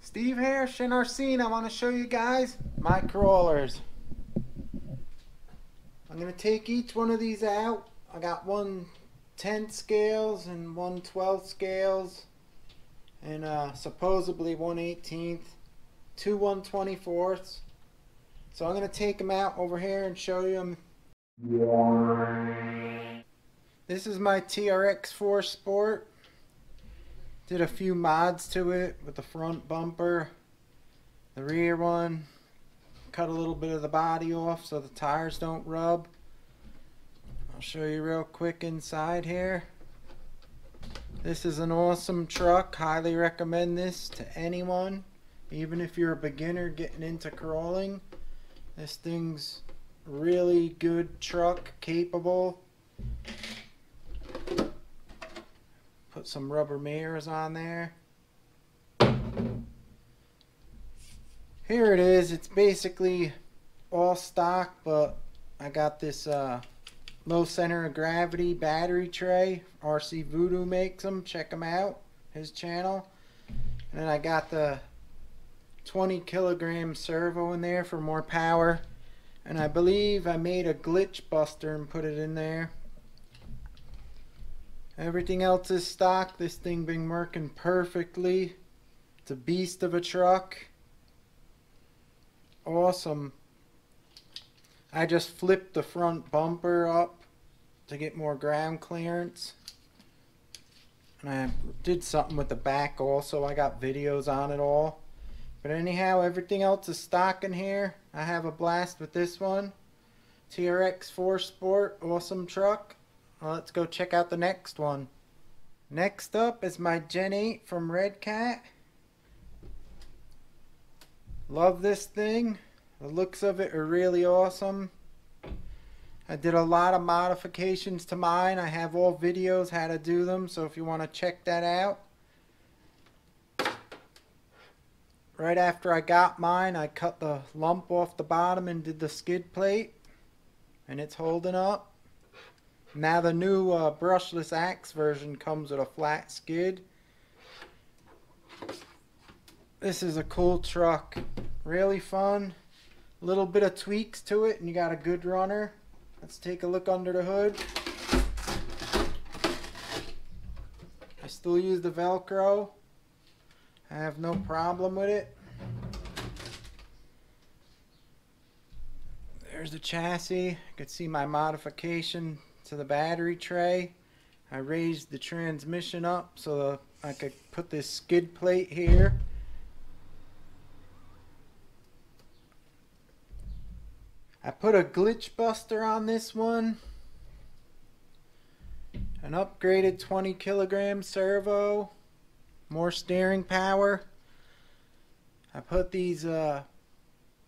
Steve here, Shinar Scene. I want to show you guys my crawlers. I'm going to take each one of these out. I got one 10 scales and one 12 scales and supposedly 1/18, two 1/24. So I'm going to take them out over here and show you them. This is my TRX4 Sport. Did a few mods to it with the front bumper, the rear one, cut a little bit of the body off so the tires don't rub. I'll show you real quick inside here. This is an awesome truck. Highly recommend this to anyone, even if you're a beginner getting into crawling. This thing's really good truck, capable. Put some rubber mirrors on there. Here it is. It's basically all stock, but I got this low center of gravity battery tray. RC Voodoo makes them. Check him out, his channel. And then I got the 20 kilogram servo in there for more power. And I believe I made a glitch buster and put it in there. Everything else is stock. This thing been working perfectly. It's a beast of a truck. Awesome. I just flipped the front bumper up to get more ground clearance. And I did something with the back also. I got videos on it all. But anyhow, everything else is stock in here. I have a blast with this one. TRX4 Sport. Awesome truck. Well, let's go check out the next one. Next up is my Gen 8 from redcat. Love this thing. The looks of it are really awesome. I did a lot of modifications to mine. I have all videos how to do them, so if you want to check that out. Right after I got mine, I cut the lump off the bottom and did the skid plate, and it's holding up. Now the new brushless axe version comes with a flat skid. This is a cool truck. Really fun. A little bit of tweaks to it and you got a good runner. Let's take a look under the hood. I still use the Velcro. I have no problem with it. There's the chassis. You can see my modification to the battery tray. I raised the transmission up so I could put this skid plate here. I put a glitch buster on this one. An upgraded 20 kilogram servo. More steering power. I put these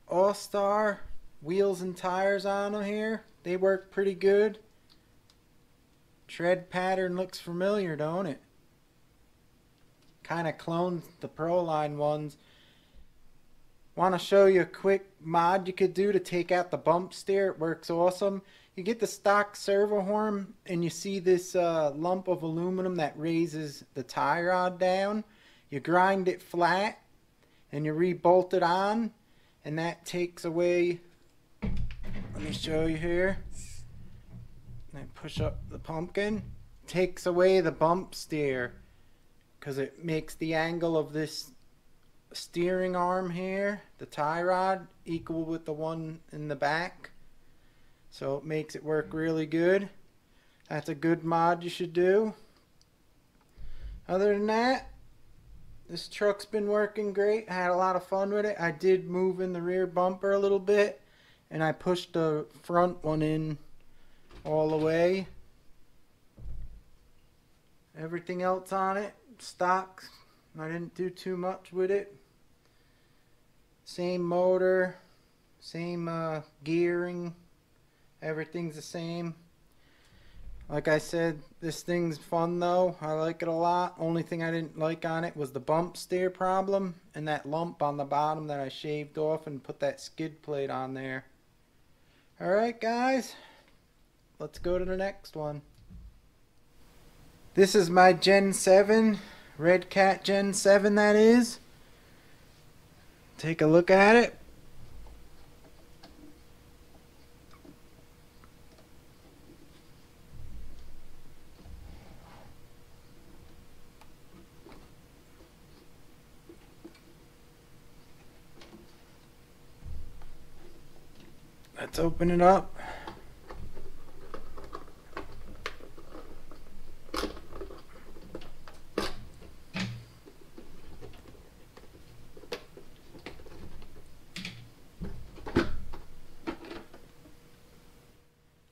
All-Star wheels and tires on them here. They work pretty good. Tread pattern looks familiar, don't it? Kind of clones the Proline ones. Want to show you a quick mod you could do to take out the bump steer. It works awesome. You get the stock servo horn and you see this lump of aluminum that raises the tie rod down. You grind it flat and you re-bolt it on, and that takes away, let me show you here. I push up the pumpkin, takes away the bump steer because it makes the angle of this steering arm here, the tie rod, equal with the one in the back. So it makes it work really good. That's a good mod you should do. Other than that, this truck's been working great. I had a lot of fun with it. I did move in the rear bumper a little bit and I pushed the front one in all the way. Everything else on it, stock. I didn't do too much with it. Same motor, same gearing. Everything's the same. Like I said, this thing's fun though. I like it a lot. Only thing I didn't like on it was the bump steer problem and that lump on the bottom that I shaved off and put that skid plate on there. Alright guys, let's go to the next one. This is my Gen 7, redcat Gen 7 that is. take a look at it. Let's open it up.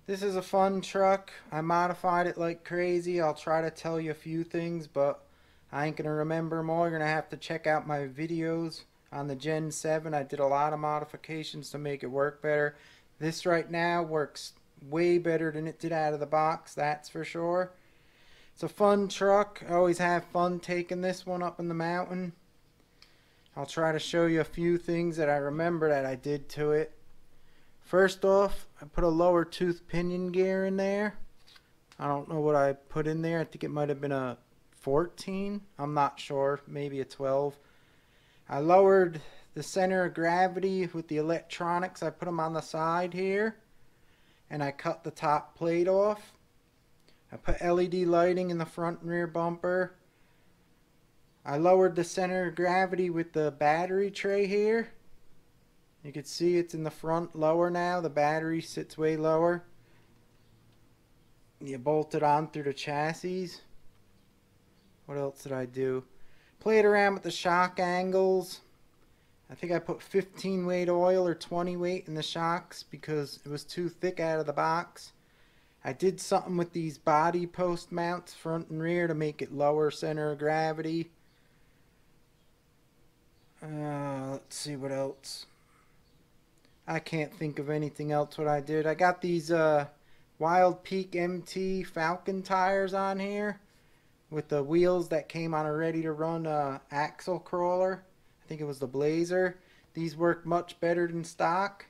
This is a fun truck. I modified it like crazy. I'll try to tell you a few things, but I ain't gonna remember them all. You're gonna have to check out my videos on the Gen 7. I did a lot of modifications to make it work better. This right now works way better than it did out of the box, that's for sure. It's a fun truck. I always have fun taking this one up in the mountain. I'll try to show you a few things that I remember that I did to it. First off, I put a lower tooth pinion gear in there. I don't know what I put in there. I think it might have been a 14. I'm not sure. Maybe a 12. I lowered the center of gravity with the electronics. I put them on the side here. And I cut the top plate off. I put LED lighting in the front and rear bumper. I lowered the center of gravity with the battery tray here. You can see it's in the front lower now. The battery sits way lower. You bolt it on through the chassis. What else did I do? Played around with the shock angles. I think I put 15 weight oil or 20 weight in the shocks because it was too thick out of the box. I did something with these body post mounts front and rear to make it lower center of gravity. Let's see what else. I can't think of anything else what I did. I got these Wild Peak MT Falcon tires on here with the wheels that came on a ready to run axle crawler. I think it was the Blazer. These work much better than stock.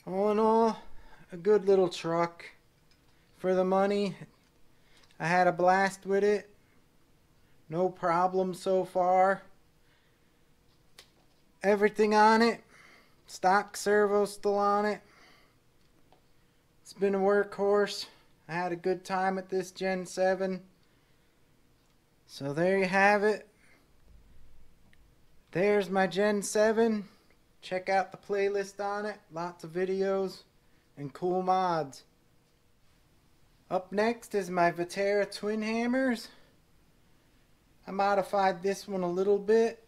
All in all, a good little truck for the money. I had a blast with it. No problem so far. Everything on it. Stock servo still on it. It's been a workhorse. I had a good time at this Gen 7. So there you have it. There's my Gen 7. Check out the playlist on it. Lots of videos and cool mods. Up next is my Vaterra twin hammers. I modified this one a little bit.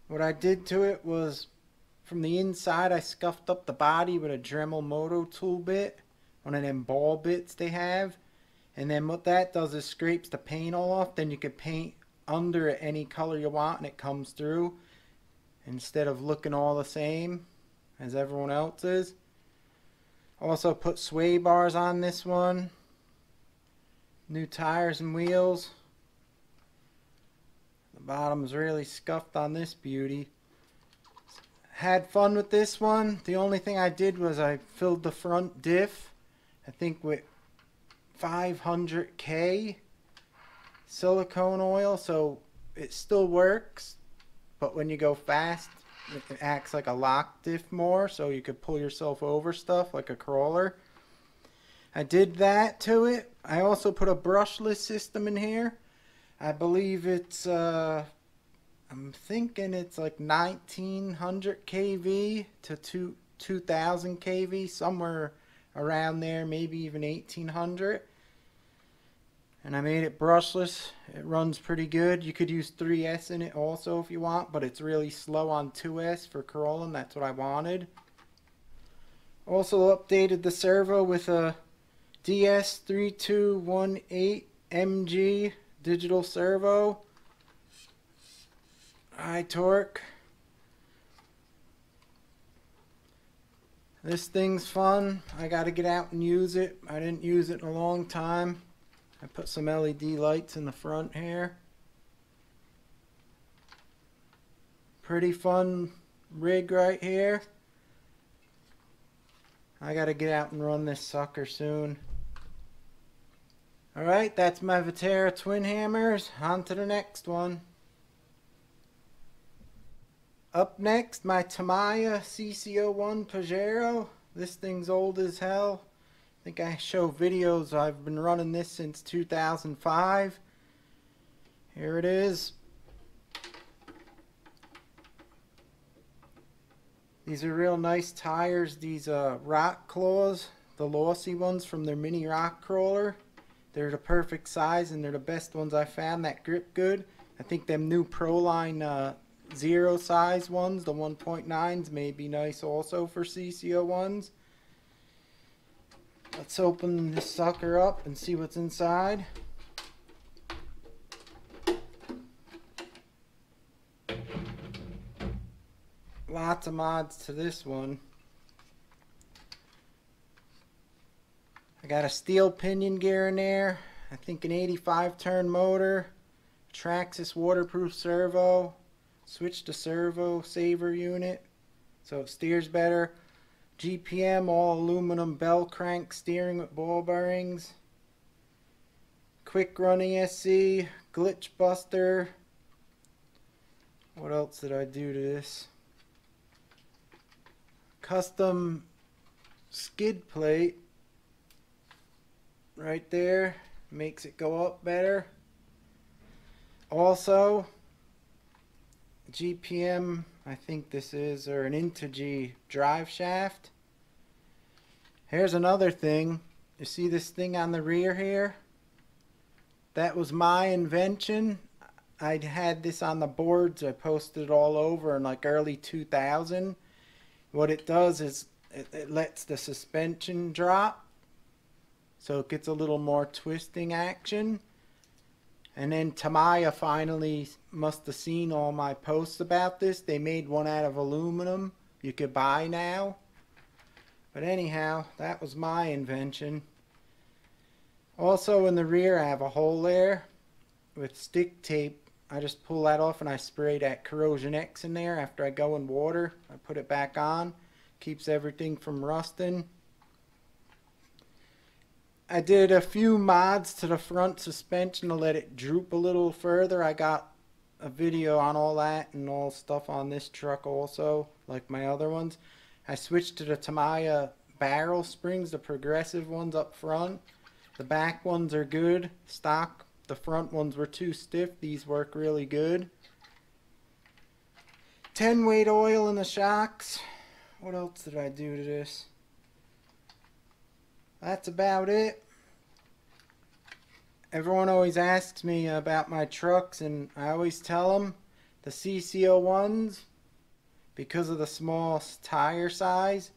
What I did to it was from the inside I scuffed up the body with a Dremel Moto tool bit. One of them ball bits they have. And then what that does is scrapes the paint all off. Then you can paint under it any color you want and it comes through. Instead of looking all the same as everyone else's. Also put sway bars on this one. New tires and wheels. The bottom's really scuffed on this beauty. Had fun with this one. The only thing I did was I filled the front diff, I think with 500K silicone oil, so it still works, but when you go fast it acts like a lock diff more, so you could pull yourself over stuff like a crawler. I did that to it. I also put a brushless system in here. I believe it's I'm thinking it's like 1900 kV to 2000 kV, somewhere around there, maybe even 1800. And I made it brushless. It runs pretty good. You could use 3S in it also if you want, but it's really slow on 2S for crawling. That's what I wanted. Also updated the servo with a DS3218MG digital servo. High torque. This thing's fun. I gotta get out and use it. I didn't use it in a long time. I put some LED lights in the front here. Pretty fun rig right here. I gotta get out and run this sucker soon. Alright, that's my Vaterra twin hammers. On to the next one. Up next, my Tamiya CC01 Pajero. This thing's old as hell. I think I show videos. I've been running this since 2005. Here it is. These are real nice tires. These rock claws, the lossy ones from their mini rock crawler. They're the perfect size and they're the best ones I found that grip good. I think them new Proline zero size ones, the 1.9s, may be nice also for CC01s. Let's open this sucker up and see what's inside. Lots of mods to this one. I got a steel pinion gear in there. I think an 85 turn motor. Traxxas waterproof servo. Switch to servo saver unit so it steers better. GPM all aluminum bell crank steering with ball bearings. Quick run ESC. Glitch buster. What else did I do to this? Custom skid plate right there, makes it go up better. Also GPM, I think this is, or an Integy drive shaft. Here's another thing. You see this thing on the rear here? That was my invention. I'd had this on the boards. I posted it all over in like early 2000. What it does is it lets the suspension drop, so it gets a little more twisting action. And then Tamiya finally must have seen all my posts about this. They made one out of aluminum you could buy now. But anyhow, that was my invention. Also in the rear I have a hole there with stick tape. I just pull that off and I spray that Corrosion X in there after I go in water. I put it back on. Keeps everything from rusting. I did a few mods to the front suspension to let it droop a little further. I got a video on all that and all stuff on this truck also, like my other ones. I switched to the Tamiya barrel springs, the progressive ones up front. The back ones are good, stock. The front ones were too stiff. These work really good. 10 weight oil in the shocks. What else did I do to this? That's about it. Everyone always asks me about my trucks, and I always tell them the CC01s, because of the small tire size,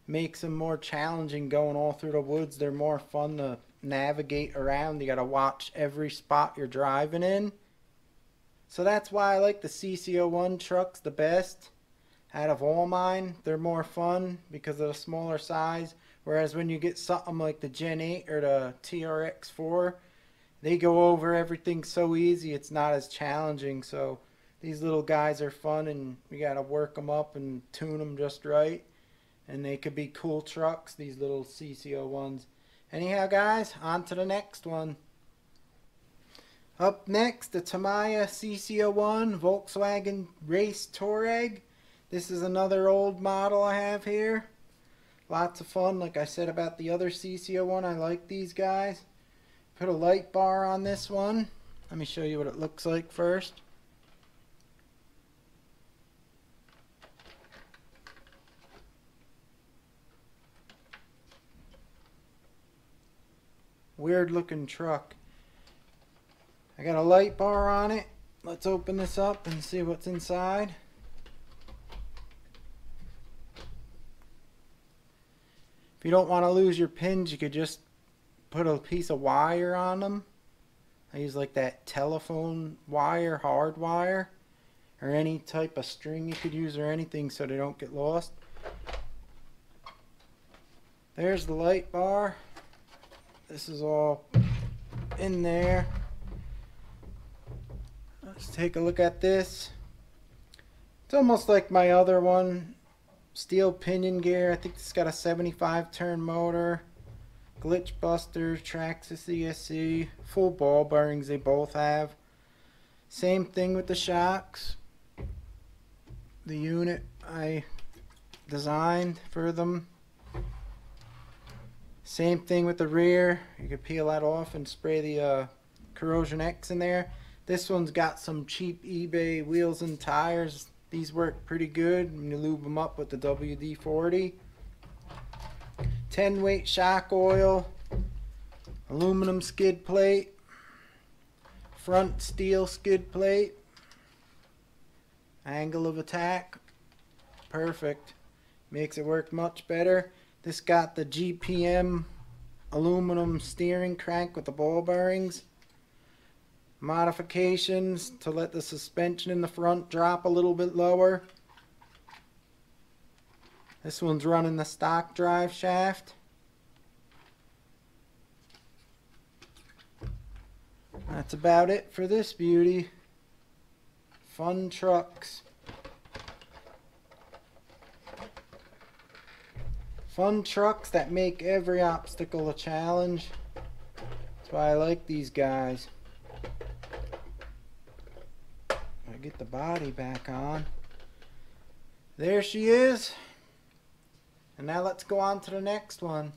makes them more challenging going all through the woods. They're more fun to navigate around. You got to watch every spot you're driving in. So that's why I like the CC01 trucks the best out of all mine. They're more fun because of the smaller size. Whereas when you get something like the Gen 8 or the TRX4, they go over everything so easy, it's not as challenging. So these little guys are fun, and we got to work them up and tune them just right. And they could be cool trucks, these little CC01s. Anyhow guys, on to the next one. Up next, the Tamiya CC01 Volkswagen Race Touareg. This is another old model I have here. Lots of fun, like I said about the other CC01, I like these guys. Put a light bar on this one. Let me show you what it looks like first. Weird looking truck. I got a light bar on it. Let's open this up and see what's inside. If you don't want to lose your pins, you could just put a piece of wire on them. I use like that telephone wire, hard wire, or any type of string you could use, or anything, so they don't get lost. There's the light bar. This is all in there. Let's take a look at this. It's almost like my other one. Steel pinion gear. I think it's got a 75 turn motor. Glitch Buster, Traxxas ESC, full ball bearings they both have. Same thing with the shocks. The unit I designed for them. Same thing with the rear. You can peel that off and spray the Corrosion X in there. This one's got some cheap eBay wheels and tires. These work pretty good when you lube them up with the WD-40. 10 weight shock oil, aluminum skid plate, front steel skid plate, angle of attack, perfect, makes it work much better. This got the GPM aluminum steering crank with the ball bearings. Modifications to let the suspension in the front drop a little bit lower. This one's running the stock drive shaft. That's about it for this beauty. Fun trucks. Fun trucks that make every obstacle a challenge. That's why I like these guys. I get the body back on. There she is. And now let's go on to the next one.